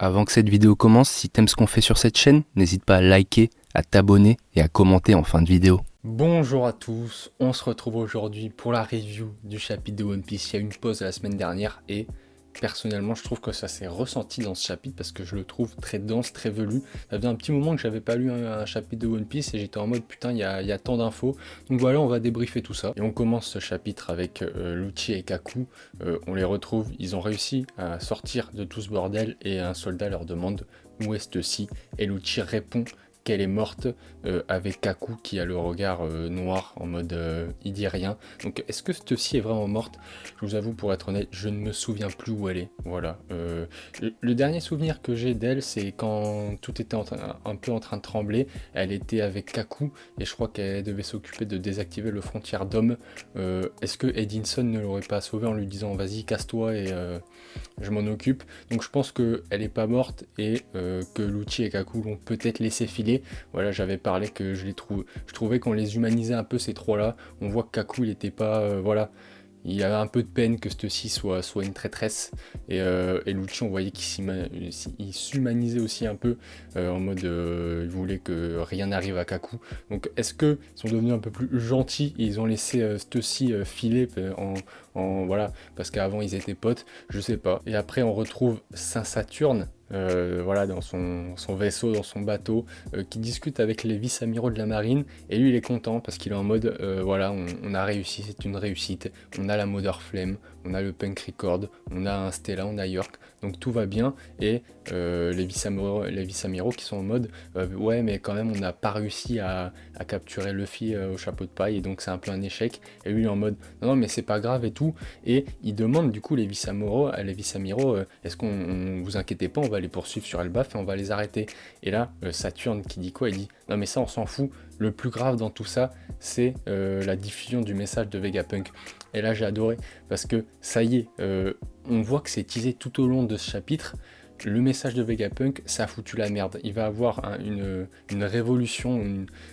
Avant que cette vidéo commence, si t'aimes ce qu'on fait sur cette chaîne, n'hésite pas à liker, à t'abonner et à commenter en fin de vidéo. Bonjour à tous, on se retrouve aujourd'hui pour la review du chapitre de One Piece. Il y a eu une pause la semaine dernière et personnellement je trouve que ça s'est ressenti dans ce chapitre parce que je le trouve très dense, très velu. Ça faisait un petit moment que j'avais pas lu un chapitre de One Piece et j'étais en mode putain il y a tant d'infos. Donc voilà, on va débriefer tout ça. Et on commence ce chapitre avec Lucci et Kaku. On les retrouve, ils ont réussi à sortir de tout ce bordel et un soldat leur demande où est Stussy et Lucci répond qu'elle est morte avec Kaku qui a le regard noir en mode il dit rien. Donc est-ce que Stussy est vraiment morte? Je vous avoue, pour être honnête, je ne me souviens plus où elle est. Voilà. Le dernier souvenir que j'ai d'elle, c'est quand tout était un peu en train de trembler. Elle était avec Kaku et je crois qu'elle devait s'occuper de désactiver le frontière d'homme. Est-ce que Edinson ne l'aurait pas sauvée en lui disant vas-y casse-toi et je m'en occupe? Donc je pense qu'elle n'est pas morte et que Lucci et Kaku l'ont peut-être laissé filer. Voilà, j'avais parlé que je trouvais qu'on les humanisait un peu ces trois-là. On voit que Kaku, il était pas, voilà, il avait un peu de peine que Stussy soit une traîtresse. Et Lucci, on voyait qu'il s'humanisait aussi un peu en mode, il voulait que rien n'arrive à Kaku. Donc, est-ce qu'ils sont devenus un peu plus gentils et ils ont laissé Stussy filer voilà, parce qu'avant ils étaient potes, je sais pas. Et après, on retrouve Saint-Saturne. Voilà, dans son vaisseau, dans son bateau, qui discute avec les vice-amiraux de la marine, et lui il est content parce qu'il est en mode voilà, on a réussi, c'est une réussite, on a la Mother Flame, on a le Punk Record, on a un Stella, on a York, donc tout va bien, et les vice-amiraux qui sont en mode ouais mais quand même on n'a pas réussi à capturer Luffy au chapeau de paille, et donc c'est un peu un échec, et lui il est en mode non mais c'est pas grave et tout, et il demande du coup les vice-amiraux, est-ce qu'on vous inquiétez pas, on va les poursuivre sur Elbaf et on va les arrêter. Et là, Saturne qui dit quoi? Il dit non mais ça on s'en fout, le plus grave dans tout ça, c'est la diffusion du message de Vegapunk. Et là j'ai adoré, parce que ça y est, on voit que c'est teasé tout au long de ce chapitre. Le message de Vegapunk, ça a foutu la merde. Il va avoir une révolution,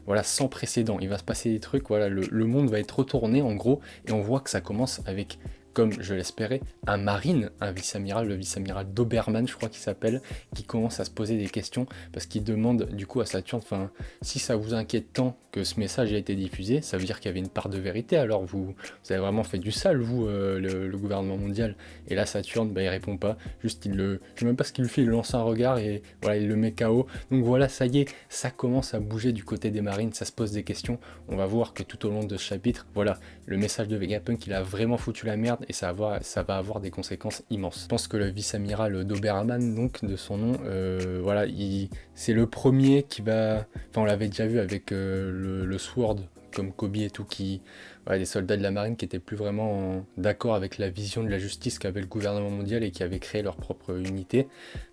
voilà, sans précédent. Il va se passer des trucs, voilà, le monde va être retourné en gros, et on voit que ça commence avec, comme je l'espérais, un marine, un vice-amiral, le vice-amiral Doberman, je crois qu'il s'appelle, qui commence à se poser des questions, parce qu'il demande du coup à Saturne, enfin, si ça vous inquiète tant que ce message a été diffusé, ça veut dire qu'il y avait une part de vérité, alors vous avez vraiment fait du sale, vous, le gouvernement mondial. Et là, Saturne, bah, il répond pas, juste je sais même pas ce qu'il fait, il lance un regard et voilà, il le met KO. Donc voilà, ça y est, ça commence à bouger du côté des marines, ça se pose des questions. On va voir que tout au long de ce chapitre, voilà, le message de Vegapunk, il a vraiment foutu la merde, et ça va avoir des conséquences immenses. Je pense que le vice-amiral Doberman, donc de son nom, voilà, c'est le premier qui va, enfin on l'avait déjà vu avec le Sword, comme Kobe et tout, voilà, des soldats de la marine qui étaient plus vraiment d'accord avec la vision de la justice qu'avait le gouvernement mondial et qui avaient créé leur propre unité.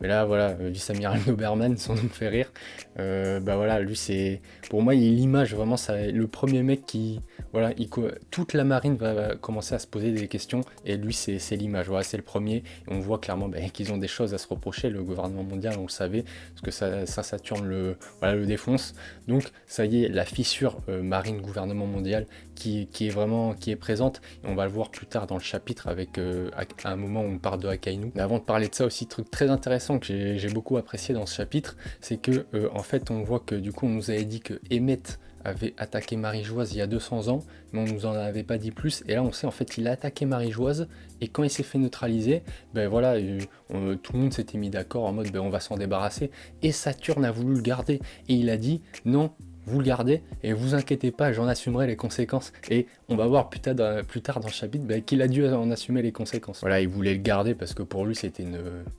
Mais là, voilà, vice-amiral Doberman, son nom me fait rire. Bah voilà, lui c'est, pour moi, il est l'image vraiment, le premier mec qui, voilà, toute la marine va commencer à se poser des questions, et lui c'est l'image, voilà, c'est le premier, et on voit clairement qu'ils ont des choses à se reprocher, le gouvernement mondial, on le savait, parce que Saturne voilà, le défonce. Donc ça y est, la fissure marine gouvernement mondial qui est présente, et on va le voir plus tard dans le chapitre avec à un moment où on parle de Akainu. Mais avant de parler de ça aussi, truc très intéressant que j'ai beaucoup apprécié dans ce chapitre, c'est que en fait on voit que du coup on nous avait dit que Emmett avait attaqué Marie-Joise il y a 200 ans, mais on nous en avait pas dit plus, et là on sait en fait il a attaqué Marie-Joise, et quand il s'est fait neutraliser, ben voilà, tout le monde s'était mis d'accord en mode ben on va s'en débarrasser, et Saturne a voulu le garder, et il a dit non, vous le gardez, et vous inquiétez pas, j'en assumerai les conséquences. Et on va voir plus tard dans le chapitre qu'il a dû en assumer les conséquences. Voilà, il voulait le garder parce que pour lui c'était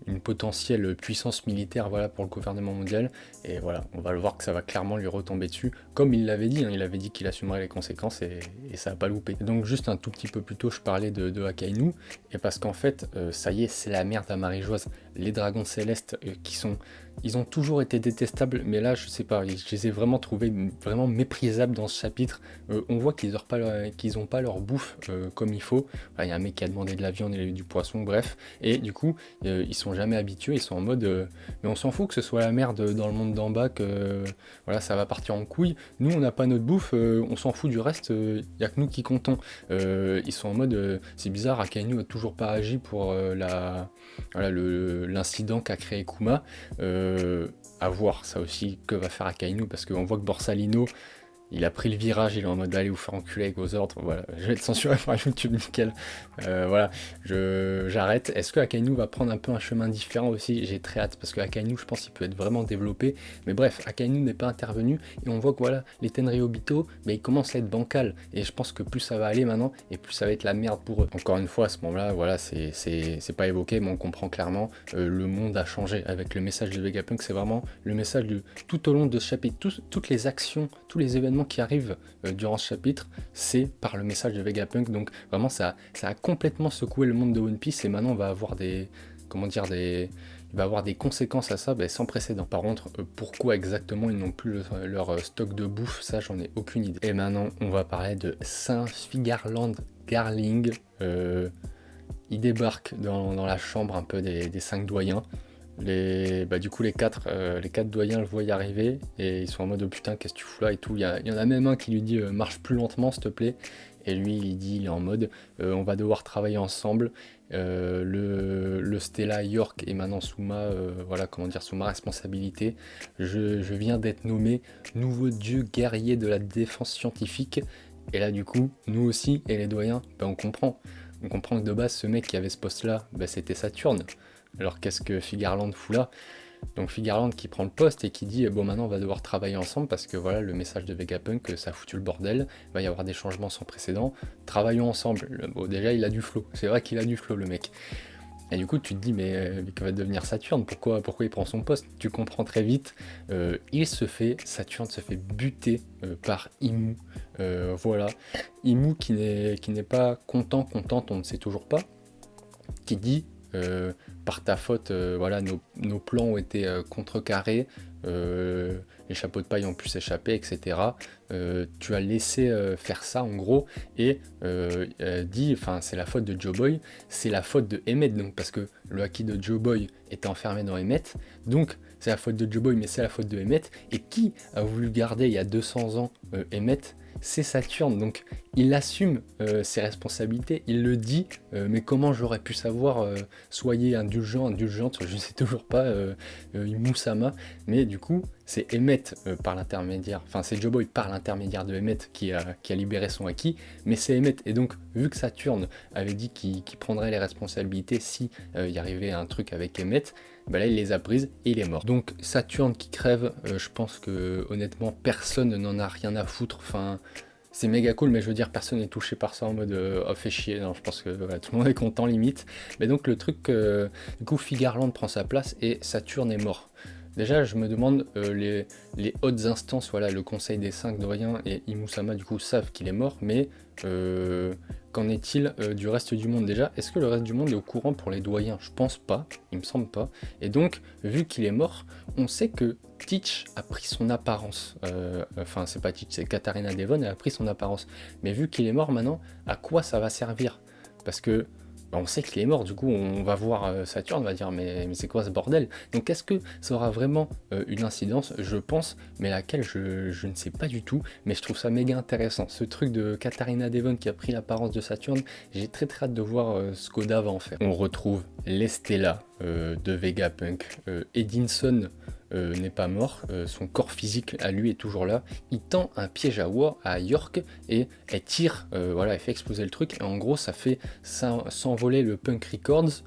une potentielle puissance militaire, voilà, pour le gouvernement mondial. Et voilà, on va le voir que ça va clairement lui retomber dessus, comme il l'avait dit, hein, il avait dit qu'il assumerait les conséquences, et ça n'a pas loupé. Et donc juste un tout petit peu plus tôt, je parlais de Akainu, et parce qu'en fait, ça y est, c'est la merde à Marie-Joise. Les dragons célestes ils ont toujours été détestables, mais là je sais pas, je les ai vraiment trouvés vraiment méprisable dans ce chapitre. On voit qu'ils n'ont pas leur bouffe comme il faut. Il y a un mec qui a demandé de la viande et du poisson, bref. Et du coup, ils sont jamais habitués, ils sont en mode mais on s'en fout que ce soit la merde dans le monde d'en bas, que voilà, ça va partir en couille. Nous, on n'a pas notre bouffe, on s'en fout du reste, il n'y a que nous qui comptons. Ils sont en mode c'est bizarre, Akainu n'a toujours pas agi pour l'incident qu'a créé Kuma. À voir ça aussi que va faire Akainu, parce qu'on voit que Borsalino il a pris le virage, il est en mode allez vous faire enculer avec vos ordres. Voilà, je vais être censuré par YouTube, nickel. Voilà, j'arrête. Est-ce que Akainu va prendre un peu un chemin différent aussi? J'ai très hâte, parce que Akainu, je pense qu'il peut être vraiment développé. Mais bref, Akainu n'est pas intervenu, et on voit que voilà, les Tenryobito, mais ils commencent à être bancals. Et je pense que plus ça va aller maintenant, et plus ça va être la merde pour eux. Encore une fois, à ce moment-là, voilà, c'est pas évoqué, mais on comprend clairement, le monde a changé. Avec le message de Vegapunk, c'est vraiment le message de tout au long de ce chapitre. Toutes les actions, tous les événements qui arrivent durant ce chapitre, c'est par le message de Vegapunk. Donc vraiment ça a complètement secoué le monde de One Piece, et maintenant on va avoir il va avoir des conséquences à ça sans précédent. Par contre, pourquoi exactement ils n'ont plus leur stock de bouffe, ça j'en ai aucune idée. Et maintenant on va parler de Saint-Figarland Garling. Il débarque dans la chambre un peu des 5 doyens. Du coup les quatre doyens le voient y arriver, et ils sont en mode oh putain qu'est-ce que tu fous là et tout. Il y en a même un qui lui dit marche plus lentement s'il te plaît, et lui il est en mode on va devoir travailler ensemble. Le Stella York est maintenant sous sous ma responsabilité. Je viens d'être nommé nouveau dieu guerrier de la défense scientifique. Et là du coup nous aussi et les doyens on comprend que de base ce mec qui avait ce poste là c'était Saturne. Alors qu'est-ce que Figarland fout là? Donc Figarland qui prend le poste et qui dit bon maintenant on va devoir travailler ensemble, parce que voilà le message de Vegapunk, ça a foutu le bordel, il va y avoir des changements sans précédent, travaillons ensemble. Bon déjà il a du flow, c'est vrai qu'il a du flow le mec. Et du coup tu te dis mais que va devenir Saturne, pourquoi il prend son poste? Tu comprends très vite, Saturne se fait buter par Imu. Voilà, Imu qui n'est pas contente, on ne sait toujours pas, qui dit par ta faute, nos plans ont été contrecarrés, les chapeaux de paille ont pu s'échapper, etc. Tu as laissé faire ça en gros, et dit, c'est la faute de Joe Boy, c'est la faute de Emmet, donc parce que le haki de Joe Boy était enfermé dans Emmet, donc c'est la faute de Joe Boy, mais c'est la faute de Emmet, et qui a voulu garder il y a 200 ans Emmet? C'est Saturne, donc il assume ses responsabilités, il le dit, mais comment j'aurais pu savoir, soyez indulgente, je ne sais toujours pas, Imusama, mais du coup c'est Emmet par l'intermédiaire, c'est Joe Boy par l'intermédiaire de Emmet qui a libéré son acquis, mais c'est Emmet, et donc vu que Saturne avait dit qu'il prendrait les responsabilités si il y arrivait un truc avec Emmet, là il les a prises et il est mort. Donc Saturne qui crève, je pense que honnêtement personne n'en a rien à foutre, c'est méga cool, mais je veux dire personne n'est touché par ça en mode oh fait chier, non je pense que tout le monde est content limite. Mais donc le truc, du coup Figarland prend sa place et Saturne est mort. Déjà je me demande, les hautes instances, le conseil des 5 doyens et Imusama du coup savent qu'il est mort, mais qu'en est-il du reste du monde? Déjà, est-ce que le reste du monde est au courant pour les doyens? Je pense pas, il me semble pas. Et donc, vu qu'il est mort, on sait que Teach a pris son apparence. C'est pas Teach, c'est Katarina Devon, elle a pris son apparence. Mais vu qu'il est mort maintenant, à quoi ça va servir? Parce que on sait qu'il est mort, du coup on va voir Saturne, on va dire mais c'est quoi ce bordel? Donc est-ce que ça aura vraiment une incidence? Je pense, mais laquelle je ne sais pas du tout, mais je trouve ça méga intéressant. Ce truc de Katarina Devon qui a pris l'apparence de Saturne, j'ai très hâte de voir ce qu'Oda va en faire. On retrouve les Stella de Vegapunk. Edinson n'est pas mort, son corps physique à lui est toujours là, il tend un piège à York et elle tire, elle fait exploser le truc, et en gros ça fait s'envoler le Punk Records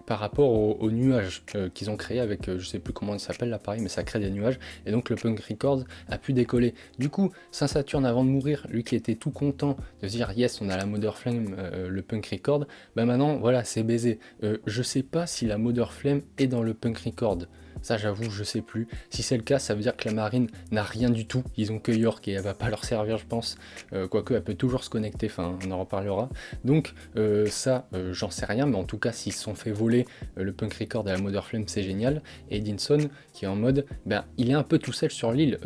par rapport aux nuages qu'ils ont créé avec, je sais plus comment il s'appelle l'appareil, mais ça crée des nuages, et donc le Punk Records a pu décoller. Du coup, Saint-Saturne avant de mourir, lui qui était tout content de se dire yes on a la Mother Flame, le Punk Record, maintenant voilà c'est baisé. Je sais pas si la Mother Flame est dans le Punk Record. Ça j'avoue, je sais plus. Si c'est le cas, ça veut dire que la marine n'a rien du tout. Ils ont que York et elle va pas leur servir, je pense. Quoique, elle peut toujours se connecter, enfin, on en reparlera. Donc ça, j'en sais rien, mais en tout cas, s'ils se sont fait voler le Punk Record à la Mother Flame, c'est génial. Et Edinson, qui est en mode, ben, il est un peu tout seul sur l'île.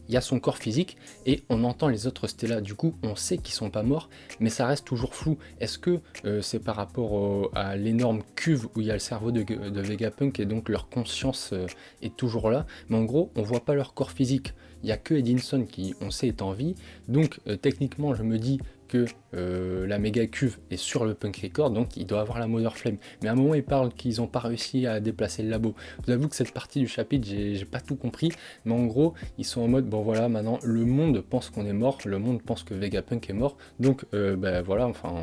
Il y a son corps physique et on entend les autres Stella. Du coup, on sait qu'ils sont pas morts, mais ça reste toujours flou. Est-ce que c'est par rapport à l'énorme cuve où il y a le cerveau de Vegapunk et donc leur conscience est toujours là, mais en gros, on voit pas leur corps physique. Il n'y a que Edinson qui, on sait, est en vie. Donc, techniquement, je me dis que la méga cuve est sur le Punk Record, donc il doit avoir la Mother Flame. Mais à un moment, ils parlent qu'ils n'ont pas réussi à déplacer le labo. Je vous avoue que cette partie du chapitre, j'ai pas tout compris, mais en gros, ils sont en mode, bon voilà, maintenant, le monde pense qu'on est mort, le monde pense que Vegapunk est mort, donc ben voilà, enfin...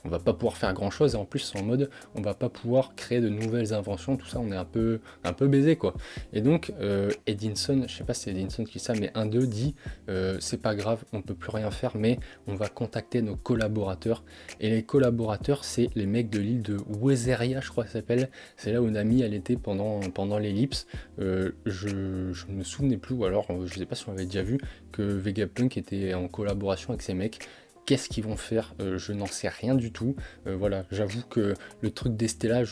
on va pas pouvoir faire grand chose et en plus c'est en mode on va pas pouvoir créer de nouvelles inventions, tout ça on est un peu baisé quoi. Et donc Edinson, je sais pas si c'est Edinson qui dit ça, mais un d'eux dit c'est pas grave, on peut plus rien faire, mais on va contacter nos collaborateurs. Et les collaborateurs c'est les mecs de l'île de Wezeria, je crois que ça s'appelle, c'est là où Nami elle était pendant l'ellipse. Je me souvenais plus, ou alors je sais pas si on avait déjà vu que Vegapunk était en collaboration avec ces mecs. Qu'est-ce qu'ils vont faire? Je n'en sais rien du tout. Voilà, j'avoue que le truc des Stella,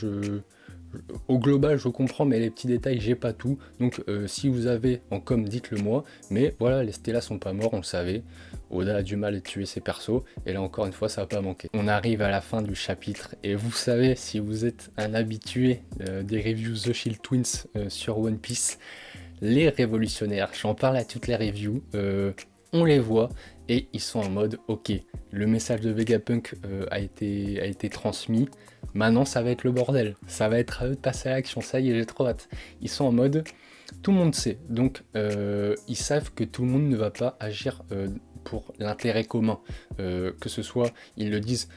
au global, je comprends, mais les petits détails, j'ai pas tout. Donc, si vous avez en com, dites-le moi. Mais voilà, les Stella sont pas morts, on le savait. Oda a du mal à tuer ses persos. Et là, encore une fois, ça va pas manquer. On arrive à la fin du chapitre. Et vous savez, si vous êtes un habitué des reviews The Shield Twins sur One Piece, les révolutionnaires, j'en parle à toutes les reviews. On les voit et ils sont en mode ok, le message de Vegapunk a été transmis, maintenant ça va être le bordel, ça va être à eux de passer à l'action, ça y est, j'ai trop hâte. Ils sont en mode tout le monde sait, donc ils savent que tout le monde ne va pas agir pour l'intérêt commun, que ce soit, ils le disent,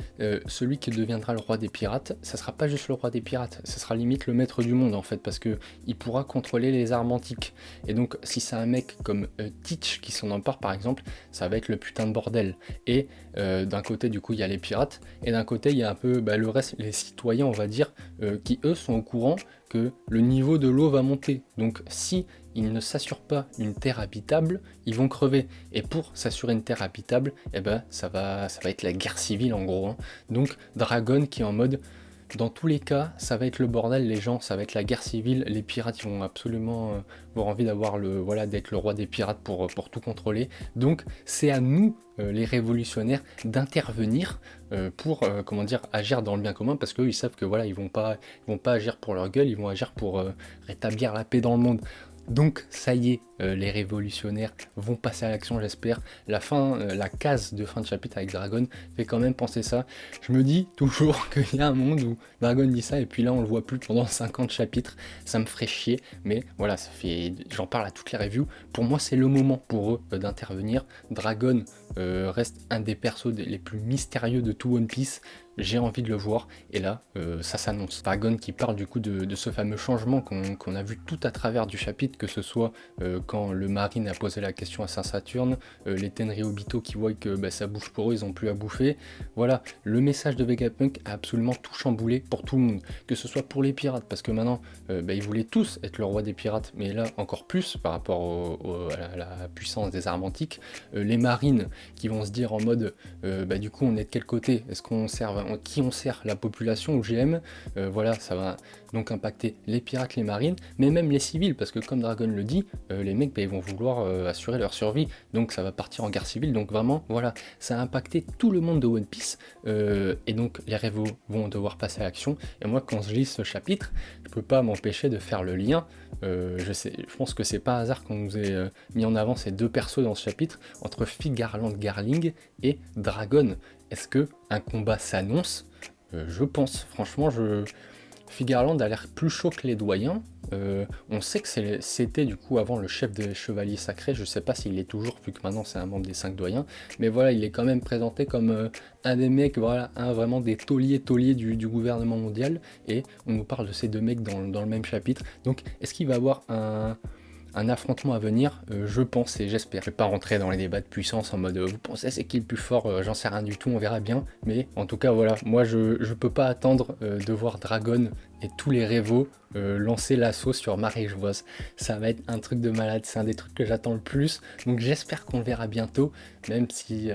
celui qui deviendra le roi des pirates, ça sera pas juste le roi des pirates, ça sera limite le maître du monde en fait, parce que il pourra contrôler les armes antiques. Et donc si c'est un mec comme Teach qui s'en empare par exemple, ça va être le putain de bordel. Et d'un côté du coup il y a les pirates, et d'un côté il y a un peu le reste, les citoyens on va dire, qui eux sont au courant que le niveau de l'eau va monter. Donc si ils ne s'assurent pas une terre habitable, ils vont crever. Et pour s'assurer une terre habitable, eh ben, ça va être la guerre civile en gros. Hein. Donc Dragon qui est en mode, dans tous les cas, ça va être le bordel, les gens, ça va être la guerre civile, les pirates ils vont absolument avoir envie d'avoir d'être le roi des pirates pour tout contrôler. Donc c'est à nous, les révolutionnaires, d'intervenir pour agir dans le bien commun, parce qu'eux ils savent que voilà, ils vont pas agir pour leur gueule, ils vont agir pour rétablir la paix dans le monde. Donc ça y est, les révolutionnaires vont passer à l'action, j'espère. La case de fin de chapitre avec Dragon fait quand même penser ça. Je me dis toujours qu'il y a un monde où Dragon dit ça et puis là on le voit plus pendant 50 chapitres. Ça me ferait chier, mais voilà, j'en parle à toutes les reviews. Pour moi c'est le moment pour eux d'intervenir. Dragon reste un des persos les plus mystérieux de tout One Piece. J'ai envie de le voir, et là, ça s'annonce. Dragon qui parle du coup de ce fameux changement qu'on a vu tout à travers du chapitre, que ce soit quand le Marine a posé la question à Saint-Saturne, les Tenryobito qui voient que ça bouge pour eux, ils ont plus à bouffer. Voilà, le message de Vegapunk a absolument tout chamboulé pour tout le monde, que ce soit pour les pirates, parce que maintenant, ils voulaient tous être le roi des pirates, mais là, encore plus par rapport à la puissance des armes antiques. Les marines qui vont se dire en mode, du coup, on est de quel côté? Est-ce qu'on qui on sert, la population ou GM? Voilà, ça va donc impacter les pirates, les marines, mais même les civils, parce que comme Dragon le dit, les mecs ils vont vouloir assurer leur survie, donc ça va partir en guerre civile, donc vraiment, voilà, ça a impacté tout le monde de One Piece, et donc les révos vont devoir passer à l'action, et moi quand je lis ce chapitre, je peux pas m'empêcher de faire le lien, je pense que c'est pas un hasard qu'on nous ait mis en avant ces deux persos dans ce chapitre, entre Figarland Garling et Dragon. Est-ce que un combat s'annonce? Je pense, franchement, Figarland a l'air plus chaud que les doyens. On sait que c'était du coup avant le chef des chevaliers sacrés, je sais pas s'il l'est toujours, vu que maintenant c'est un membre des 5 doyens, mais voilà, il est quand même présenté comme un des mecs, voilà, vraiment des tauliers du gouvernement mondial, et on nous parle de ces deux mecs dans le même chapitre. Donc, est-ce qu'il va avoir un affrontement à venir? Je pense et j'espère. Je vais pas rentrer dans les débats de puissance en mode vous pensez c'est qui le plus fort, j'en sais rien du tout, on verra bien. Mais en tout cas voilà, moi je peux pas attendre de voir Dragon et tous les révos lancer l'assaut sur Marie-Joise. Ça va être un truc de malade, c'est un des trucs que j'attends le plus, donc j'espère qu'on le verra bientôt, même si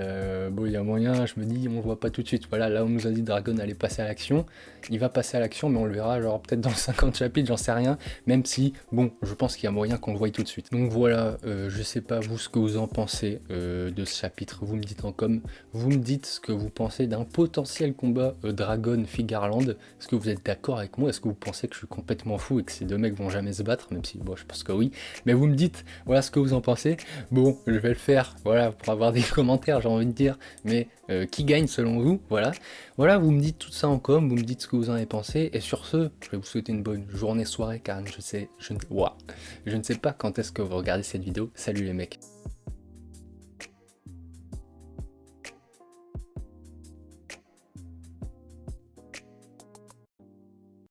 bon, il y a moyen, je me dis on le voit pas tout de suite. Voilà, là on nous a dit Dragon allait passer à l'action, il va passer à l'action, mais on le verra genre peut-être dans le 50 chapitres, j'en sais rien, même si bon, je pense qu'il y a moyen qu'on le voie tout de suite. Donc voilà, je sais pas vous ce que vous en pensez de ce chapitre, vous me dites en com, vous me dites ce que vous pensez d'un potentiel combat Dragon-Figarland. Est-ce que vous êtes d'accord avec moi? Est-ce que vous pensez que je suis complètement fou et que ces deux mecs vont jamais se battre? Même si, bon, je pense que oui. Mais vous me dites, voilà ce que vous en pensez. Bon, je vais le faire, voilà, pour avoir des commentaires, j'ai envie de dire. Mais qui gagne selon vous? Voilà. Voilà, vous me dites tout ça en com, vous me dites ce que vous en avez pensé. Et sur ce, je vais vous souhaiter une bonne journée, soirée, car je ne sais pas quand est-ce que vous regardez cette vidéo. Salut les mecs.